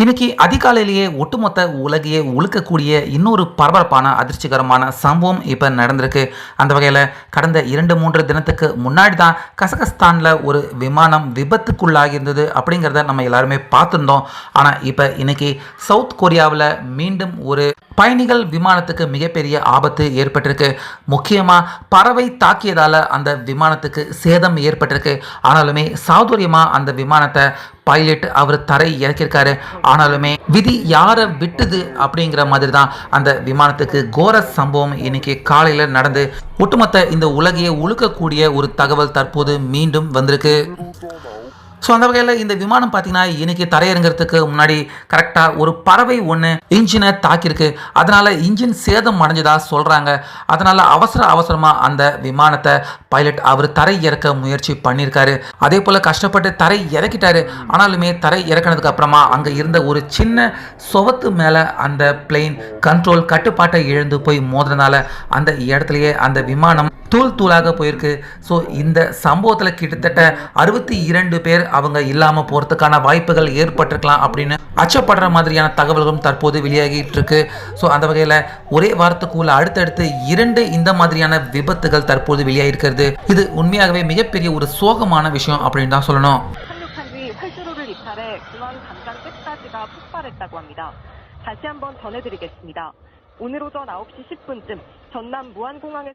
இன்னைக்கு அதிகாலையிலேயே ஒட்டுமொத்த உலகையே உலுக்கக்கூடிய இன்னொரு பரபரப்பான அதிர்ச்சிகரமான சம்பவம் இப்போ நடந்திருக்கு. அந்த வகையில் கடந்த 2-3 தினத்துக்கு முன்னாடி தான் கசகஸ்தானில் ஒரு விமானம் விபத்துக்குள்ளாகி இருந்தது அப்படிங்கிறத நம்ம எல்லாருமே பார்த்துருந்தோம். ஆனால் இப்போ இன்னைக்கு சவுத் கொரியாவில் மீண்டும் ஒரு பயணிகள் விமானத்துக்கு மிகப்பெரிய ஆபத்து ஏற்பட்டிருக்கு. முக்கியமாக பறவை தாக்கியதால் அந்த விமானத்துக்கு சேதம் ஏற்பட்டிருக்கு. ஆனாலுமே சாதுரியமாக அந்த விமானத்தை பைலட் அவர் தரை இறக்கியிருக்காரு. ஆனாலுமே விதி யாரை விட்டுது அப்படிங்கிற மாதிரி தான் அந்த விமானத்துக்கு கோர சம்பவம் இன்னைக்கு காலையில் நடந்து ஒட்டுமொத்த இந்த உலகையே உழுக்கக்கூடிய ஒரு தகவல் தற்போது மீண்டும் வந்திருக்கு. ஸோ அந்த வகையில் இந்த விமானம் பார்த்தீங்கன்னா இன்னைக்கு தரையிறங்கிறதுக்கு முன்னாடி கரெக்டாக ஒரு பறவை ஒன்று இன்ஜினை தாக்கியிருக்கு. அதனால் இன்ஜின் சேதம் அடைஞ்சதாக சொல்கிறாங்க. அதனால் அவசரமாக அந்த விமானத்தை பைலட் அவர் தரை இறக்க முயற்சி பண்ணியிருக்காரு. அதே போல் கஷ்டப்பட்டு தரை இறக்கிட்டாரு. ஆனாலுமே தரை இறக்கினதுக்கு அப்புறமா அங்கே இருந்த ஒரு சின்ன சுவத்து மேலே அந்த பிளெயின் கட்டுப்பாட்டை இழந்து போய் மோதினால அந்த இடத்துலையே அந்த விமானம் தூளாக போயிருக்கு. ஸோ இந்த சம்பவத்தில் கிட்டத்தட்ட 62 பேர் அவங்க இல்லாமல் போகிறதுக்கான வாய்ப்புகள் ஏற்பட்டிருக்கலாம் அப்படின்னு அச்சப்படுற மாதிரியான தகவல்களும் தற்போது வெளியாகிட்டு இருக்கு. ஸோ அந்த வகையில் ஒரே வாரத்துக்குள்ள அடுத்தடுத்து 2 இந்த மாதிரியான விபத்துகள் தற்போது வெளியாகிருக்கிறது. இது உண்மையாகவே மிகப்பெரிய ஒரு சோகமான விஷயம் அப்படின்னு தான் சொல்லணும். 다시 한번 전해드리겠습니다. 오늘 오전 9시 10분쯤 전남 무안공항에